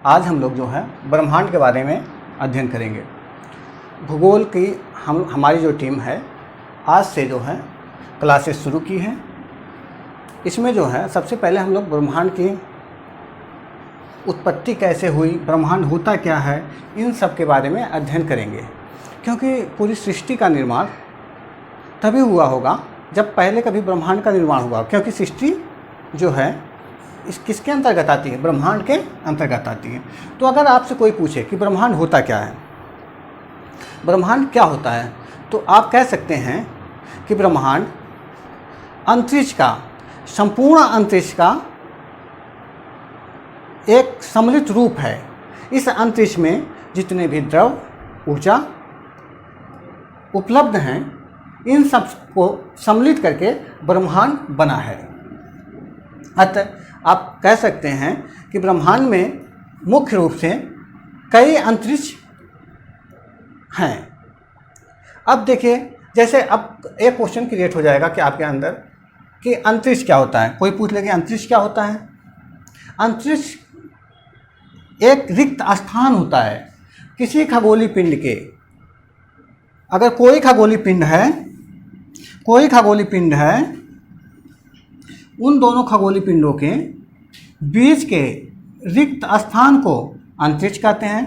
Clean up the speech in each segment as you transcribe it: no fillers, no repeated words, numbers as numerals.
आज हम लोग जो है ब्रह्मांड के बारे में अध्ययन करेंगे। भूगोल की हमारी जो टीम है आज से जो है क्लासेस शुरू की हैं। इसमें जो है सबसे पहले हम लोग ब्रह्मांड की उत्पत्ति कैसे हुई, ब्रह्मांड होता क्या है, इन सब के बारे में अध्ययन करेंगे। क्योंकि पूरी सृष्टि का निर्माण तभी हुआ होगा जब पहले कभी ब्रह्मांड का निर्माण हुआ, क्योंकि सृष्टि जो है इस किसके अंतर्गत आती है, ब्रह्मांड के अंतर्गत आती है। तो अगर आपसे कोई पूछे कि ब्रह्मांड होता क्या है, ब्रह्मांड क्या होता है, तो आप कह सकते हैं कि ब्रह्मांड अंतरिक्ष का, संपूर्ण अंतरिक्ष का एक सम्मिलित रूप है। इस अंतरिक्ष में जितने भी द्रव, ऊर्जा उपलब्ध हैं, इन सब को सम्मिलित करके ब्रह्मांड बना है। अतः आप कह सकते हैं कि ब्रह्मांड में मुख्य रूप से कई अंतरिक्ष हैं। अब देखिए, जैसे अब एक क्वेश्चन क्रिएट हो जाएगा कि आपके अंदर कि अंतरिक्ष क्या होता है। कोई पूछ ले कि अंतरिक्ष क्या होता है। अंतरिक्ष एक रिक्त स्थान होता है किसी खगोलीय पिंड के। अगर कोई खगोलीय पिंड है, उन दोनों खगोलीय पिंडों के बीच के रिक्त स्थान को अंतरिक्ष कहते हैं।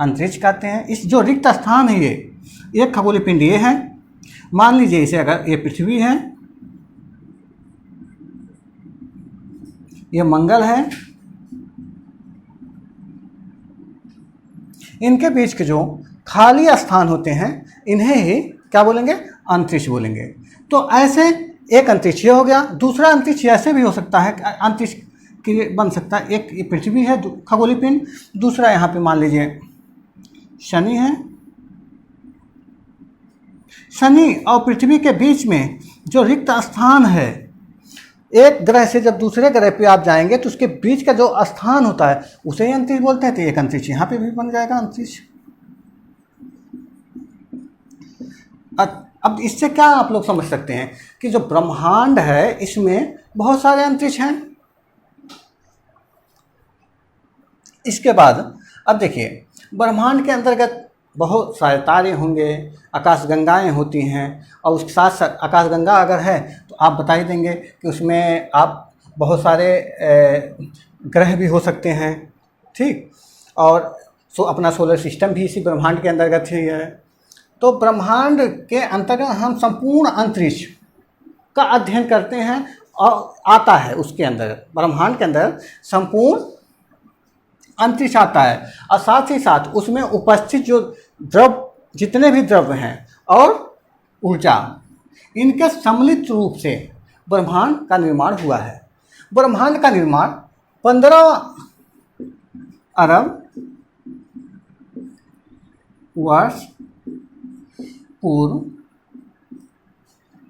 अंतरिक्ष कहते हैं। इस जो रिक्त स्थान है, ये एक खगोलीय पिंड ये है। मान लीजिए इसे, अगर ये पृथ्वी है, ये मंगल है, इनके बीच के जो खाली स्थान होते हैं इन्हें ही क्या बोलेंगे, अंतरिक्ष बोलेंगे। तो ऐसे एक अंतरिक्ष ये हो गया। दूसरा अंतरिक्ष ऐसे भी हो सकता है, अंतरिक्ष के बन सकता है। एक ये पृथ्वी है खगोलीय पिंड, दूसरा यहाँ पे मान लीजिए शनि है। शनि और पृथ्वी के बीच में जो रिक्त स्थान है, एक ग्रह से जब दूसरे ग्रह पे आप जाएंगे तो उसके बीच का जो स्थान होता है उसे ही अंतरिक्ष बोलते हैं। तो एक अंतरिक्ष यहाँ पे भी बन जाएगा अंतरिक्ष। अब इससे क्या आप लोग समझ सकते हैं कि जो ब्रह्मांड है इसमें बहुत सारे अंतरिक्ष हैं। इसके बाद अब देखिए, ब्रह्मांड के अंतर्गत बहुत सारे तारे होंगे, आकाशगंगाएं होती हैं, और उसके साथ साथ आकाशगंगा अगर है तो आप बता ही देंगे कि उसमें आप बहुत सारे ग्रह भी हो सकते हैं, ठीक। और अपना सोलर सिस्टम भी इसी ब्रह्मांड के अंतर्गत ही है। तो ब्रह्मांड के अंतर्गत हम संपूर्ण अंतरिक्ष का अध्ययन करते हैं और आता है उसके अंदर, ब्रह्मांड के अंदर संपूर्ण अंतरिक्ष आता है। और साथ ही साथ उसमें उपस्थित जो द्रव, जितने भी द्रव्य हैं और ऊर्जा, इनके सम्मिलित रूप से ब्रह्मांड का निर्माण हुआ है। ब्रह्मांड का निर्माण 15 अरब वर्ष पूर्व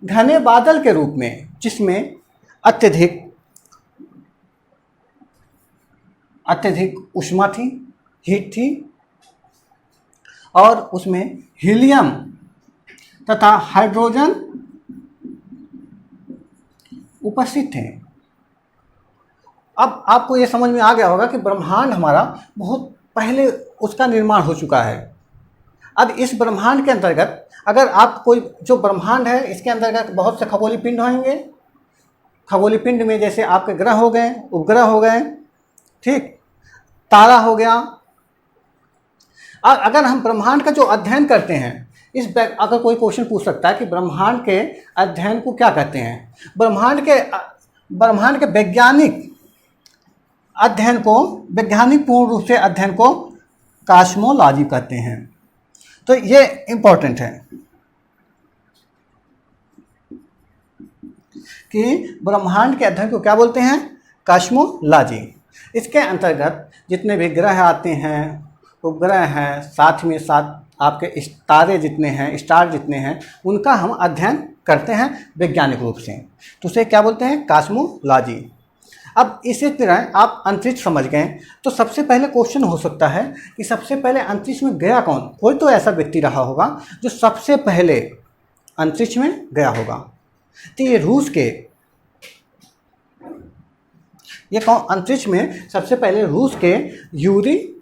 घने बादल के रूप में, जिसमें अत्यधिक ऊष्मा थी, हीट थी, और उसमें हीलियम तथा हाइड्रोजन उपस्थित थे। अब आपको ये समझ में आ गया होगा कि ब्रह्मांड हमारा बहुत पहले उसका निर्माण हो चुका है। अब इस ब्रह्मांड के अंतर्गत अगर आप कोई, जो ब्रह्मांड है इसके अंतर्गत बहुत से खगोलीय पिंड होंगे। खगोलीय पिंड में जैसे आपके ग्रह हो गए, उपग्रह हो गए, ठीक, तारा हो गया। अगर हम ब्रह्मांड का जो अध्ययन करते हैं, अगर कोई क्वेश्चन पूछ सकता है कि ब्रह्मांड के अध्ययन को क्या कहते हैं, ब्रह्मांड के वैज्ञानिक अध्ययन को, वैज्ञानिक पूर्ण रूप से अध्ययन को कॉस्मोलॉजी कहते हैं। तो ये इम्पोर्टेंट है कि ब्रह्मांड के अध्ययन को क्या बोलते हैं, कॉस्मोलॉजी। इसके अंतर्गत जितने भी ग्रह आते हैं, उपग्रह हैं, साथ में साथ आपके तारे जितने हैं, स्टार जितने हैं, उनका हम अध्ययन करते हैं वैज्ञानिक रूप से। तो उसे क्या बोलते हैं, कॉस्मोलॉजी। अब इसी तरह आप अंतरिक्ष समझ गए, तो सबसे पहले क्वेश्चन हो सकता है कि सबसे पहले अंतरिक्ष में गया कौन। कोई तो ऐसा व्यक्ति रहा होगा जो सबसे पहले अंतरिक्ष में गया होगा। तो ये रूस के, ये कौन अंतरिक्ष में सबसे पहले रूस के यूरी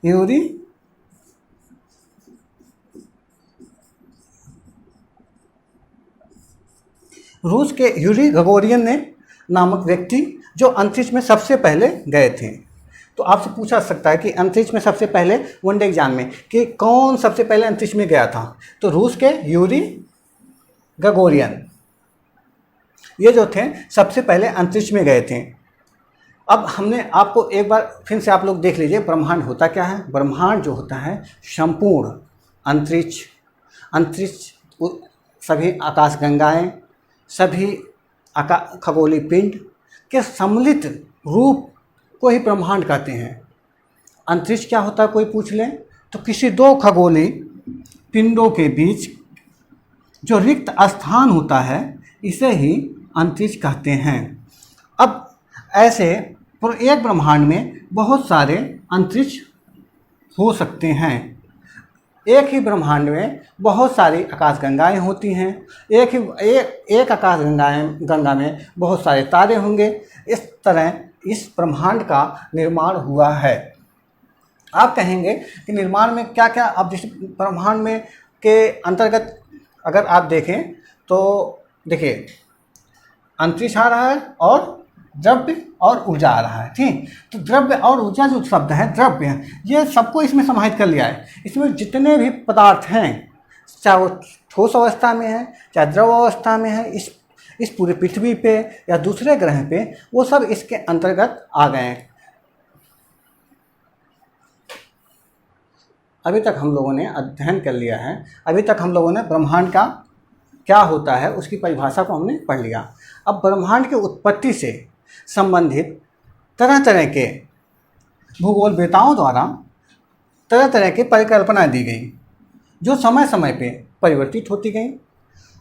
यूरी रूस के यूरी गगोरियन ने नामक व्यक्ति जो अंतरिक्ष में सबसे पहले गए थे। तो आपसे पूछा सकता है कि अंतरिक्ष में सबसे पहले वनडे एग्जाम में कि कौन सबसे पहले अंतरिक्ष में गया था, तो रूस के यूरी गगोरियन ये जो थे सबसे पहले अंतरिक्ष में गए थे। अब हमने आपको एक बार फिर से आप लोग देख लीजिए, ब्रह्मांड होता क्या है। ब्रह्मांड जो होता है संपूर्ण अंतरिक्ष सभी आकाशगंगाएं, सभी खगोलीय पिंड के सम्मिलित रूप को ही ब्रह्मांड कहते हैं। अंतरिक्ष क्या होता है कोई पूछ ले तो किसी दो खगोलीय पिंडों के बीच जो रिक्त स्थान होता है इसे ही अंतरिक्ष कहते हैं। अब ऐसे एक ब्रह्मांड में बहुत सारे अंतरिक्ष हो सकते हैं। एक ही ब्रह्मांड में बहुत सारी आकाशगंगाएं होती हैं। एक आकाशगंगा में बहुत सारे तारे होंगे। इस तरह इस ब्रह्मांड का निर्माण हुआ है। आप कहेंगे कि निर्माण में क्या क्या, अब जिस ब्रह्मांड में के अंतर्गत अगर आप देखें तो देखिए अंतरिक्ष आ रहा है और द्रव्य और ऊर्जा आ रहा है, ठीक। तो द्रव्य और ऊर्जा जो शब्द है, द्रव्य, ये सबको इसमें समाहित कर लिया है। इसमें जितने भी पदार्थ हैं, चाहे वो ठोस अवस्था में है चाहे द्रव अवस्था में है, इस पूरे पृथ्वी पे या दूसरे ग्रह पे, वो सब इसके अंतर्गत आ गए हैं। अभी तक हम लोगों ने अध्ययन कर लिया है, अभी तक हम लोगों ने ब्रह्मांड का क्या होता है उसकी परिभाषा को हमने पढ़ लिया। अब ब्रह्मांड की उत्पत्ति से संबंधित तरह तरह के भूगोलवेताओं द्वारा तरह तरह की परिकल्पना दी गई जो समय समय पे परिवर्तित होती गई।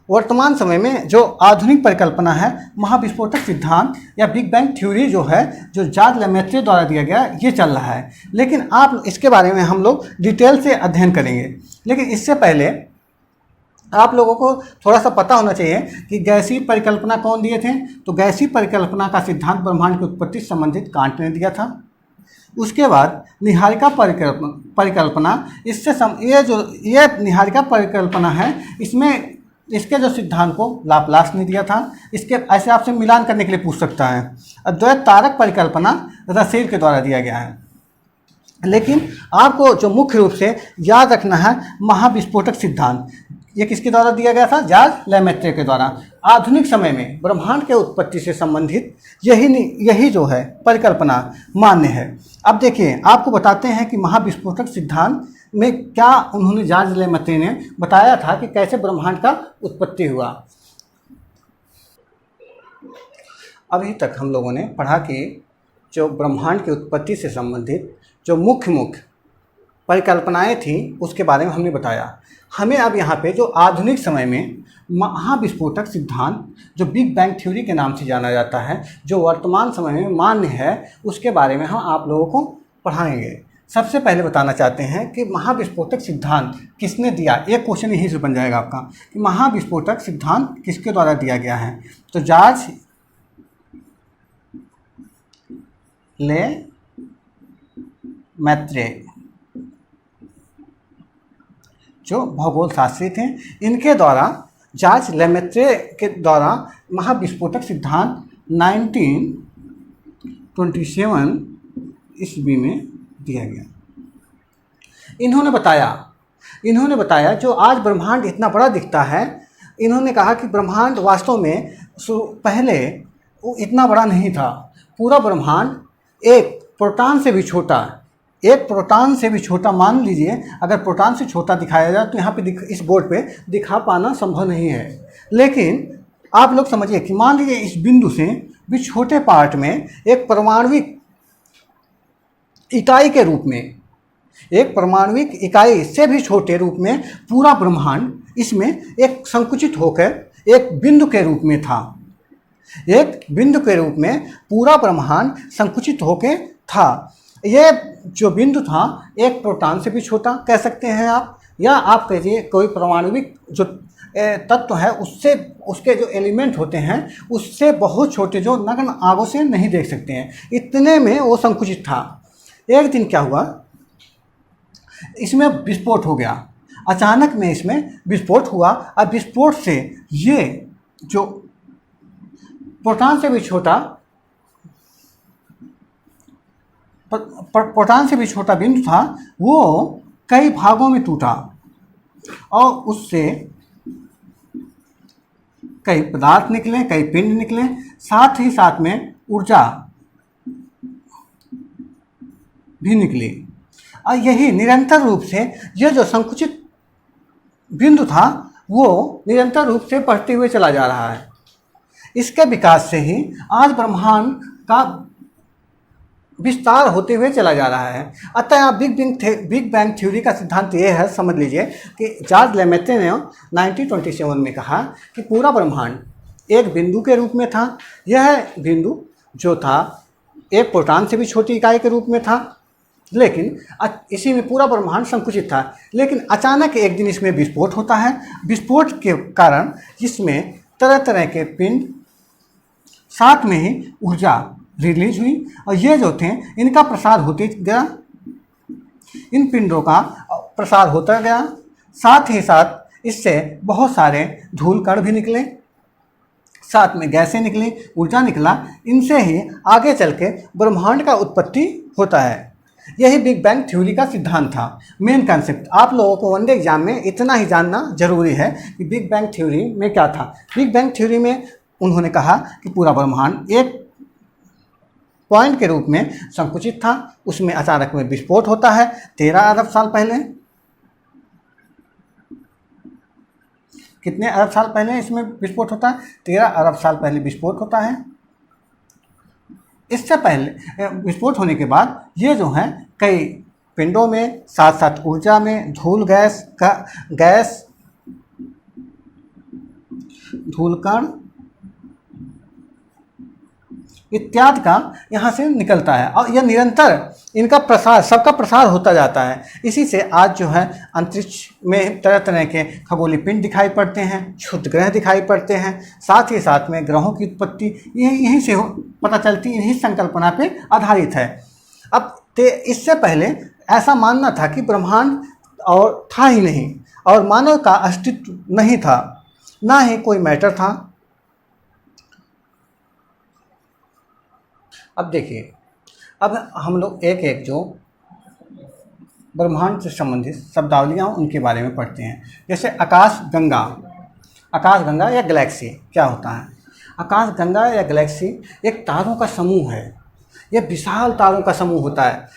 वर्तमान समय में जो आधुनिक परिकल्पना है महाविस्फोटक सिद्धांत या बिग बैंग थ्योरी जो है, जो जॉर्ज लेमेत्रे द्वारा दिया गया, ये चल रहा है। लेकिन आप इसके बारे में हम लोग डिटेल से अध्ययन करेंगे। लेकिन इससे पहले आप लोगों को थोड़ा सा पता होना चाहिए कि गैसीय परिकल्पना कौन दिए थे। तो गैसीय परिकल्पना का सिद्धांत ब्रह्मांड की उत्पत्ति से संबंधित कांट ने दिया था। उसके बाद निहारिका परिकल्पना, इससे ये निहारिका परिकल्पना है, इसमें इसके जो सिद्धांत को लाप्लास ने दिया था। इसके ऐसे आपसे मिलान करने के लिए पूछ सकता है। अद्वैत तारक परिकल्पना रसेल के द्वारा दिया गया है। लेकिन आपको जो मुख्य रूप से याद रखना है महाविस्फोटक सिद्धांत, ये किसके द्वारा दिया गया था? जॉर्ज लेमेत्रे के द्वारा। आधुनिक समय में ब्रह्मांड के उत्पत्ति से संबंधित यही जो है परिकल्पना मान्य है। अब देखिए आपको बताते हैं कि महाविस्फोटक सिद्धांत में क्या उन्होंने जॉर्ज लेमेत्रे ने बताया था कि कैसे ब्रह्मांड का उत्पत्ति हुआ। अभी तक हम लोगों ने पढ़ा कि जो ब्रह्मांड की उत्पत्ति से संबंधित जो मुख्य परिकल्पनाएं थी उसके बारे में हमने बताया। हमें अब यहाँ पे जो आधुनिक समय में महाविस्फोटक सिद्धांत जो बिग बैंग थ्योरी के नाम से जाना जाता है, जो वर्तमान समय में मान्य है, उसके बारे में हम आप लोगों को पढ़ाएंगे। सबसे पहले बताना चाहते हैं कि महाविस्फोटक सिद्धांत किसने दिया। एक क्वेश्चन यहीं से बन जाएगा आपका कि महाविस्फोटक सिद्धांत किसके द्वारा दिया गया है। तो जॉर्ज लेमेत्रे जो भूगोल शास्त्री थे, इनके द्वारा, जॉर्ज लेमेत्रे के द्वारा महाविस्फोटक सिद्धांत 1927 ईस्वी में दिया गया। इन्होंने बताया जो आज ब्रह्मांड इतना बड़ा दिखता है, इन्होंने कहा कि ब्रह्मांड वास्तव में पहले वो इतना बड़ा नहीं था। पूरा ब्रह्मांड एक प्रोटॉन से भी छोटा मान लीजिए। अगर प्रोटॉन से छोटा दिखाया जाए तो यहाँ पे इस बोर्ड पे दिखा पाना संभव नहीं है। लेकिन आप लोग समझिए कि मान लीजिए इस बिंदु से भी छोटे पार्ट में एक परमाणुविक इकाई के रूप में, एक परमाणुविक इकाई से भी छोटे रूप में पूरा ब्रह्मांड इसमें एक संकुचित होकर एक बिंदु के रूप में था। एक बिंदु के रूप में पूरा ब्रह्मांड संकुचित होके था। ये जो बिंदु था एक प्रोटॉन से भी छोटा कह सकते हैं आप, या आप कहिए कोई परमाणुविक जो तत्व है उससे, उसके जो एलिमेंट होते हैं उससे बहुत छोटे, जो नग्न आंखों से नहीं देख सकते हैं, इतने में वो संकुचित था। एक दिन क्या हुआ, इसमें विस्फोट हो गया, अचानक में इसमें विस्फोट हुआ। और विस्फोट से ये जो प्रोटॉन से भी छोटा प्रोटॉन से भी छोटा बिंदु था वो कई भागों में टूटा और उससे कई पदार्थ निकले, कई पिंड निकले, साथ ही साथ में ऊर्जा भी निकली। और यही निरंतर रूप से यह जो संकुचित बिंदु था वो निरंतर रूप से बढ़ते हुए चला जा रहा है। इसके विकास से ही आज ब्रह्मांड का विस्तार होते हुए चला जा रहा है। अतः बिग बैंग थ्योरी का सिद्धांत ये है, समझ लीजिए कि जॉर्ज लेमेत्रे ने 1927 में कहा कि पूरा ब्रह्मांड एक बिंदु के रूप में था। यह बिंदु जो था एक प्रोटॉन से भी छोटी इकाई के रूप में था, लेकिन इसी में पूरा ब्रह्मांड संकुचित था। लेकिन अचानक एक दिन इसमें विस्फोट होता है। विस्फोट के कारण इसमें तरह तरह के पिंड, साथ में ही ऊर्जा रिलीज हुई और ये जो थे इनका प्रसार होते गया, इन पिंडों का प्रसार होता गया। साथ ही साथ इससे बहुत सारे धूल कण भी निकले, साथ में गैसें निकली, ऊर्जा निकला। इनसे ही आगे चल के ब्रह्मांड का उत्पत्ति होता है। यही बिग बैंग थ्योरी का सिद्धांत था, मेन कॉन्सेप्ट। आप लोगों को वनडे एग्जाम में इतना ही जानना जरूरी है कि बिग बैंग थ्योरी में क्या था। बिग बैंग थ्योरी में उन्होंने कहा कि पूरा ब्रह्मांड एक पॉइंट के रूप में संकुचित था, उसमें अचानक में विस्फोट होता है 13 अरब साल पहले। कितने अरब साल पहले इसमें विस्फोट होता है? 13 अरब साल पहले विस्फोट होता है। इससे पहले विस्फोट होने के बाद ये जो है कई पिंडों में, साथ साथ ऊर्जा में, धूल गैस, धूल कण इत्यादि का यहाँ से निकलता है और यह निरंतर इनका प्रसार, सबका प्रसार होता जाता है। इसी से आज जो है अंतरिक्ष में तरह तरह के खगोलीय पिंड दिखाई पड़ते हैं, क्षुद्र ग्रह दिखाई पड़ते हैं, साथ ही साथ में ग्रहों की उत्पत्ति यहीं से पता चलती, इन्हीं संकल्पना पे आधारित है। अब इससे पहले ऐसा मानना था कि ब्रह्मांड और था ही नहीं और मानव का अस्तित्व नहीं था, ना ही कोई मैटर था। अब देखिए, अब हम लोग एक एक जो ब्रह्मांड से संबंधित शब्दावलियाँ उनके बारे में पढ़ते हैं। जैसे आकाश गंगा या गैलेक्सी क्या होता है? आकाश गंगा या गैलेक्सी एक तारों का समूह है। यह विशाल तारों का समूह होता है।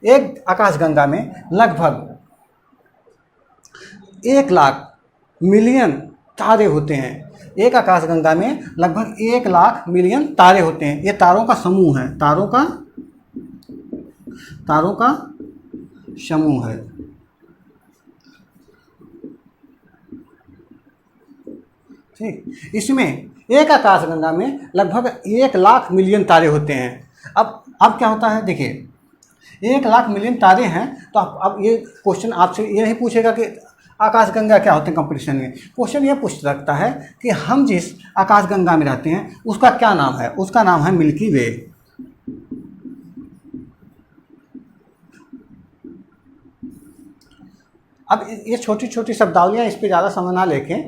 एक आकाश गंगा में लगभग 1 लाख मिलियन तारे होते हैं। एक आकाश गंगा में लगभग 1 लाख मिलियन तारे होते हैं। ये तारों का समूह है, तारों का समूह है। ठीक, इसमें एक आकाश गंगा में लगभग 1 लाख मिलियन तारे होते हैं। अब क्या होता है, देखिए 1 लाख मिलियन तारे हैं तो अब ये क्वेश्चन आपसे ये नहीं पूछेगा कि आकाशगंगा क्या होते हैं कंपटीशन में। क्वेश्चन ये पूछ सकता है कि हम जिस आकाशगंगा में रहते हैं उसका क्या नाम है? उसका नाम है मिल्की वे। अब ये छोटी छोटी शब्दावलियाँ, इस पर ज़्यादा समय ना लेके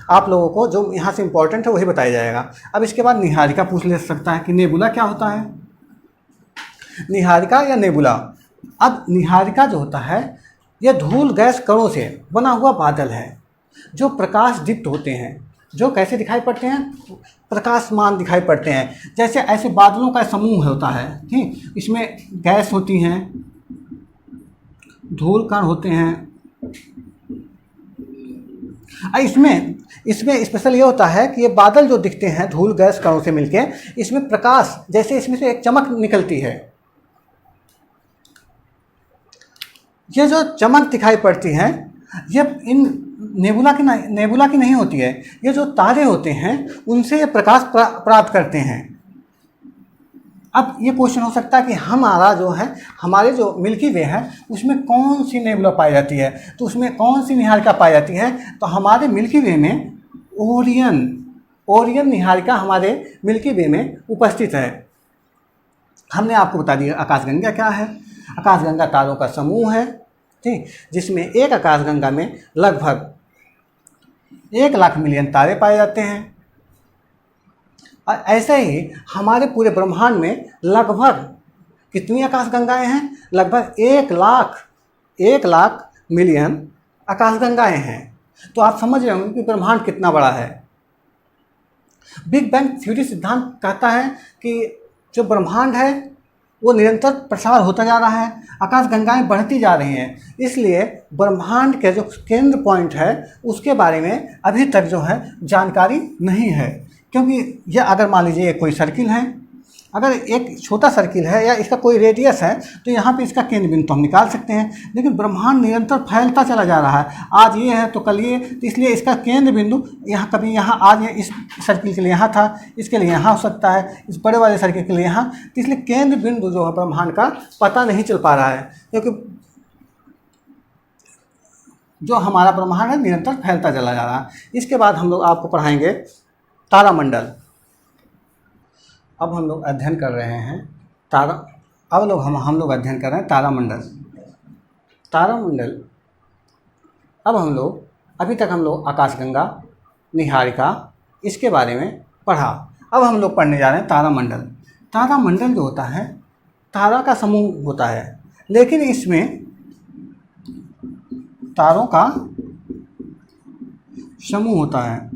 आप लोगों को जो यहाँ से इम्पोर्टेंट है वही बताया जाएगा। अब इसके बाद निहारिका पूछ ले सकता है कि नेबुला क्या होता है? निहारिका या नेबुला। अब निहारिका जो होता है यह धूल गैस कणों से बना हुआ बादल है जो प्रकाश दीप्त होते हैं, जो कैसे दिखाई पड़ते हैं? प्रकाशमान दिखाई पड़ते हैं। जैसे ऐसे बादलों का समूह होता है, ठीक, इसमें गैस होती हैं, धूल कण होते हैं। इसमें स्पेशल ये होता है कि ये बादल जो दिखते हैं धूल गैस कणों से मिलके, इसमें प्रकाश, जैसे इसमें से एक चमक निकलती है। ये जो चमक दिखाई पड़ती है ये इन नेबुला की नहीं होती है, ये जो तारे होते हैं उनसे ये प्रकाश प्राप्त करते हैं। अब ये क्वेश्चन हो सकता है कि हमारा जो है, हमारे जो मिल्की वे है उसमें कौन सी नेबुला पाई जाती है, तो उसमें कौन सी निहारिका पाई जाती है? तो हमारे मिल्की वे में ओरियन निहारिका हमारे मिल्की वे में उपस्थित है। हमने आपको बता दिया आकाशगंगा क्या है। आकाशगंगा तारों का समूह है, ठीक, जिसमें एक आकाशगंगा में लगभग 1 लाख मिलियन तारे पाए जाते हैं। और ऐसे ही हमारे पूरे ब्रह्मांड में लगभग कितनी आकाशगंगाएं हैं? लगभग 1 लाख मिलियन आकाशगंगाएं हैं। तो आप समझ रहे होंगे कि ब्रह्मांड कितना बड़ा है। बिग बैंग थ्योरी सिद्धांत कहता है कि जो ब्रह्मांड है वो निरंतर प्रसार होता जा रहा है, आकाशगंगाएं बढ़ती जा रही हैं। इसलिए ब्रह्मांड के जो केंद्र पॉइंट है उसके बारे में अभी तक जो है जानकारी नहीं है, क्योंकि ये अगर मान लीजिए कोई सर्किल है, अगर एक छोटा सर्किल है या इसका कोई रेडियस है तो यहाँ पे इसका केंद्र बिंदु तो हम निकाल सकते हैं, लेकिन ब्रह्मांड निरंतर फैलता चला जा रहा है। आज ये है तो कल ये, तो इसलिए इसका केंद्र बिंदु यहाँ, कभी यहाँ, आज ये इस सर्किल के लिए यहाँ था, इसके लिए यहाँ हो सकता है, इस बड़े वाले सर्किल के लिए यहाँ, तो इसलिए केंद्र बिंदु जो है ब्रह्मांड का पता नहीं चल पा रहा है, क्योंकि जो हमारा ब्रह्मांड है निरंतर फैलता चला जा रहा है। इसके बाद हम लोग आपको पढ़ाएंगे तारामंडल। अब हम लोग अध्ययन कर रहे हैं हम लोग अध्ययन कर रहे हैं तारामंडल। अब अभी तक हम लोग आकाशगंगा, निहारिका, इसके बारे में पढ़ा। अब हम लोग पढ़ने जा रहे हैं तारामंडल। तारामंडल जो होता है तारा का समूह होता है, लेकिन इसमें तारों का समूह होता है,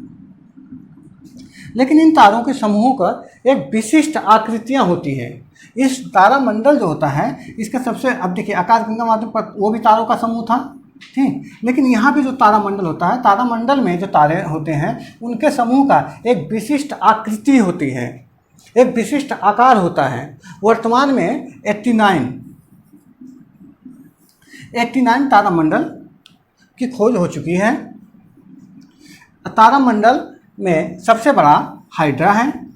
लेकिन इन तारों के समूहों का एक विशिष्ट आकृतियां होती हैं। इस तारामंडल जो होता है इसका सबसे, अब देखिए आकाशगंगा माध्यम पर वो भी तारों का समूह था, ठीक, लेकिन यहाँ पे जो तारामंडल होता है, तारामंडल में जो तारे होते हैं उनके समूह का एक विशिष्ट आकृति होती है, एक विशिष्ट आकार होता है। वर्तमान में 89 तारामंडल की खोज हो चुकी है। तारामंडल में सबसे बड़ा हाइड्रा है।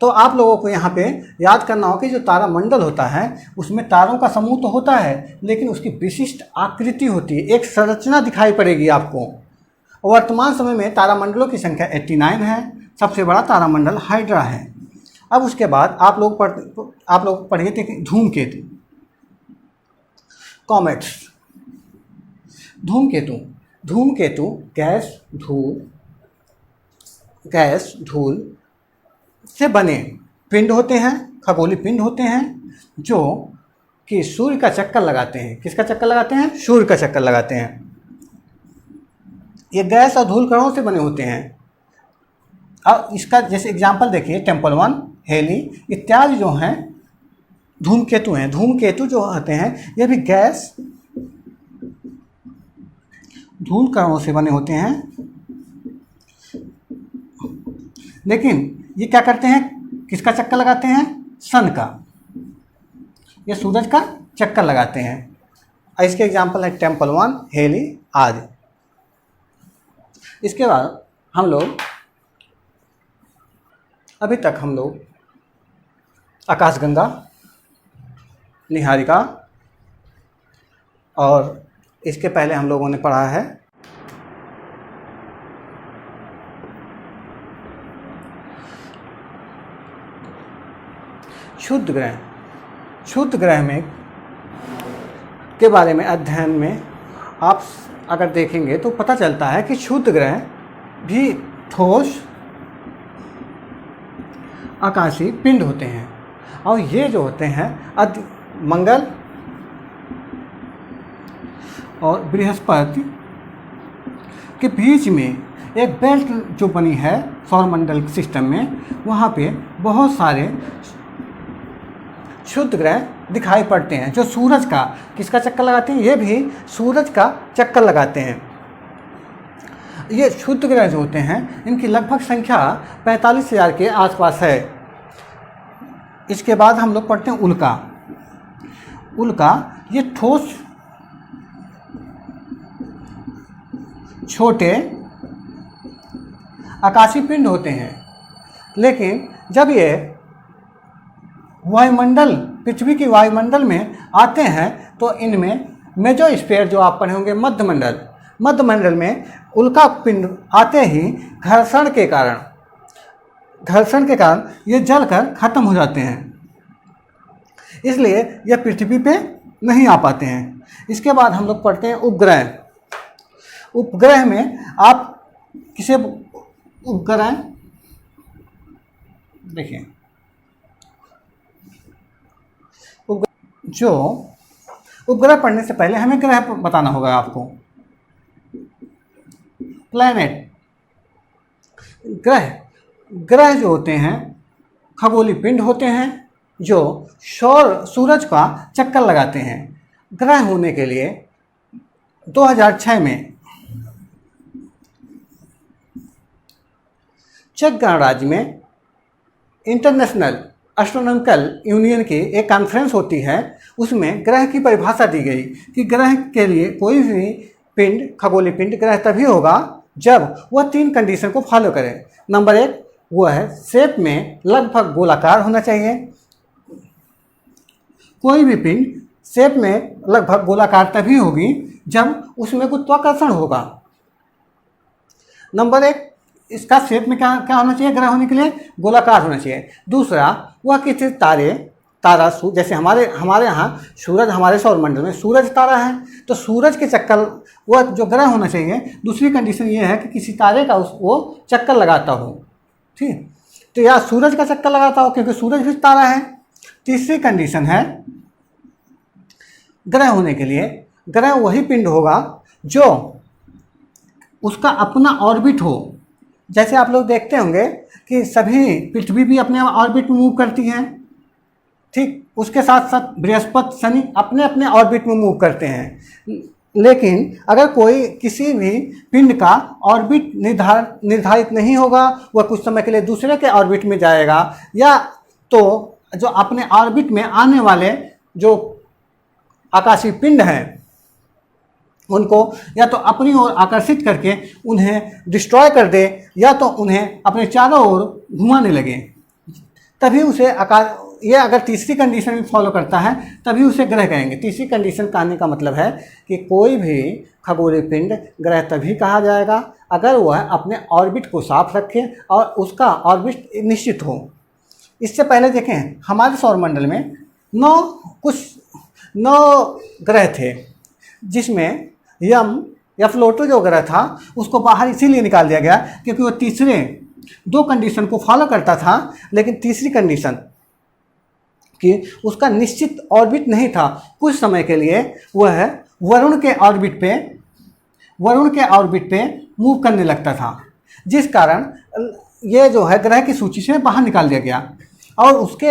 तो आप लोगों को यहाँ पे याद करना हो कि जो तारामंडल होता है उसमें तारों का समूह तो होता है, लेकिन उसकी विशिष्ट आकृति होती है, एक संरचना दिखाई पड़ेगी आपको। वर्तमान समय में तारामंडलों की संख्या 89 है। सबसे बड़ा तारामंडल हाइड्रा है। अब उसके बाद आप लोग पढ़िए थे धूमकेतु, कॉमेट्स। धूमकेतु गैस धूल से बने पिंड होते हैं, खगोलीय पिंड होते हैं, जो कि सूर्य का चक्कर लगाते हैं। किसका चक्कर लगाते हैं? सूर्य का चक्कर लगाते हैं। ये गैस और धूल कणों से बने होते हैं। अब इसका जैसे एग्जाम्पल देखिए, टेम्पल 1, हेली इत्यादि जो हैं धूमकेतु हैं। धूमकेतु जो होते हैं ये भी गैस धूल कणों से बने होते हैं, लेकिन ये क्या करते हैं? किसका चक्कर लगाते हैं? सन का, ये सूरज का चक्कर लगाते हैं। इसके एग्जाम्पल है टेम्पल 1, हेली आदि। इसके बाद अभी तक हम लोग आकाशगंगा, निहारिका और इसके पहले हम लोगों ने पढ़ा है क्षुद्र ग्रह में के बारे में अध्ययन में आप अगर देखेंगे तो पता चलता है कि क्षुद्र ग्रह भी ठोस आकाशीय पिंड होते हैं, और ये जो होते हैं मंगल और बृहस्पति के बीच में एक बेल्ट जो बनी है सौरमंडल सिस्टम में, वहाँ पे बहुत सारे क्षुद्र ग्रह दिखाई पड़ते हैं, जो सूरज का किसका चक्कर लगाते हैं? ये भी सूरज का चक्कर लगाते हैं। ये क्षुद्र ग्रह जो होते हैं इनकी लगभग संख्या 45,000 के आसपास है। इसके बाद हम लोग पढ़ते हैं उल्का। ये ठोस छोटे आकाशीय पिंड होते हैं। लेकिन जब ये वायुमंडल, पृथ्वी की वायुमंडल में आते हैं तो इनमें मेजोस्फीयर जो आप पढ़े होंगे, मध्यमंडल में उल्का पिंड आते ही घर्षण के कारण ये जलकर खत्म हो जाते हैं, इसलिए ये पृथ्वी पे नहीं आ पाते हैं। इसके बाद हम लोग पढ़ते हैं उपग्रह में आप किसे उपग्रह, देखिए जो उपग्रह पढ़ने से पहले हमें ग्रह बताना होगा आपको। प्लैनेट, ग्रह जो होते हैं खगोलीय पिंड होते हैं जो सूरज का चक्कर लगाते हैं। ग्रह होने के लिए 2006 में चेक गणराज्य में इंटरनेशनल एस्ट्रोनॉमिकल यूनियन की एक कॉन्फ्रेंस होती है, उसमें ग्रह की परिभाषा दी गई कि ग्रह के लिए कोई भी पिंड, खगोलीय पिंड ग्रह तभी होगा जब वह 3 कंडीशन को फॉलो करे। नंबर 1 वो है शेप में लगभग गोलाकार होना चाहिए। कोई भी पिंड शेप में लगभग गोलाकार तभी होगी जब उसमें गुरुत्वाकर्षण होगा। नंबर 1 इसका शेप में क्या होना चाहिए, ग्रह होने के लिए गोलाकार होना चाहिए। दूसरा, वह किसी तारा जैसे हमारे यहाँ सूरज, हमारे सौरमंडल में सूरज तारा है, तो सूरज के चक्कर वह जो ग्रह होना चाहिए। दूसरी कंडीशन ये है कि किसी तारे का वो चक्कर लगाता हो, ठीक, तो या सूरज का चक्कर लगाता हो क्योंकि सूरज भी तारा है। तीसरी कंडीशन है ग्रह होने के लिए, ग्रह वही पिंड होगा जो उसका अपना ऑर्बिट हो। जैसे आप लोग देखते होंगे कि सभी पृथ्वी भी अपने ऑर्बिट में मूव करती हैं, ठीक, उसके साथ साथ बृहस्पति, शनि अपने अपने ऑर्बिट में मूव करते हैं। लेकिन अगर कोई किसी भी पिंड का ऑर्बिट निर्धारित नहीं होगा, वह कुछ समय के लिए दूसरे के ऑर्बिट में जाएगा, या तो जो अपने ऑर्बिट में आने वाले जो आकाशीय पिंड हैं उनको या तो अपनी ओर आकर्षित करके उन्हें डिस्ट्रॉय कर दे, या तो उन्हें अपने चारों ओर घुमाने लगे, तभी उसे ये अगर तीसरी कंडीशन भी फॉलो करता है तभी उसे ग्रह कहेंगे। तीसरी कंडीशन कहने का मतलब है कि कोई भी खगोलीय पिंड ग्रह तभी कहा जाएगा अगर वह अपने ऑर्बिट को साफ रखे और उसका ऑर्बिट निश्चित हो। इससे पहले देखें, हमारे सौरमंडल में 9 ग्रह थे, जिसमें या प्लूटो जो ग्रह था उसको बाहर इसीलिए निकाल दिया गया क्योंकि वो तीसरे 2 कंडीशन को फॉलो करता था, लेकिन तीसरी कंडीशन कि उसका निश्चित ऑर्बिट नहीं था। कुछ समय के लिए वह वरुण के ऑर्बिट पे मूव करने लगता था, जिस कारण ये जो है ग्रह की सूची से बाहर निकाल दिया गया। और उसके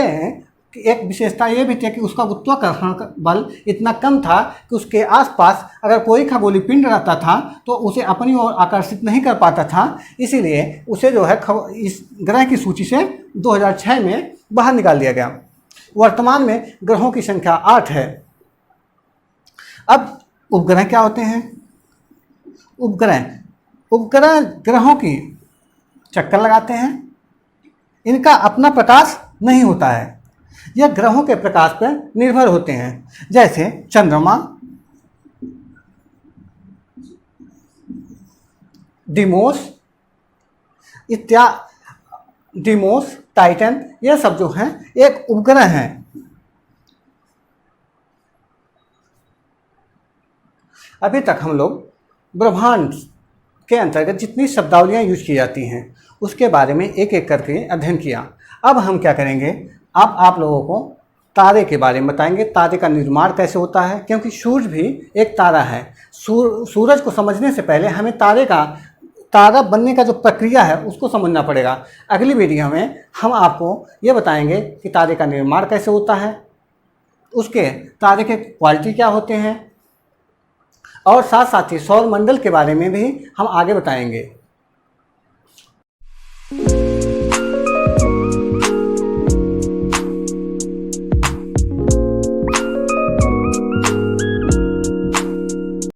एक विशेषता ये भी थी कि उसका गुरुत्वाकर्षण बल इतना कम था कि उसके आसपास अगर कोई खगोलीय पिंड रहता था तो उसे अपनी ओर आकर्षित नहीं कर पाता था, इसीलिए उसे जो है इस ग्रह की सूची से 2006 में बाहर निकाल दिया गया। वर्तमान में ग्रहों की संख्या 8 है। अब उपग्रह क्या होते हैं? उपग्रह ग्रहों की चक्कर लगाते हैं। इनका अपना प्रकाश नहीं होता है, यह ग्रहों के प्रकाश पर निर्भर होते हैं। जैसे चंद्रमा, डिमोस, टाइटन, ये सब जो हैं एक उपग्रह हैं। अभी तक हम लोग ब्रह्मांड के अंतर्गत जितनी शब्दावलियाँ यूज की जाती हैं उसके बारे में एक एक करके अध्ययन किया। अब हम क्या करेंगे, आप लोगों को तारे के बारे में बताएंगे, तारे का निर्माण कैसे होता है, क्योंकि सूर्य भी एक तारा है। सूरज को समझने से पहले हमें तारा बनने का जो प्रक्रिया है उसको समझना पड़ेगा। अगली वीडियो में हम आपको ये बताएंगे कि तारे का निर्माण कैसे होता है, उसके तारे के क्वालिटी क्या होते हैं, और साथ साथ ही सौरमंडल के बारे में भी हम आगे बताएंगे।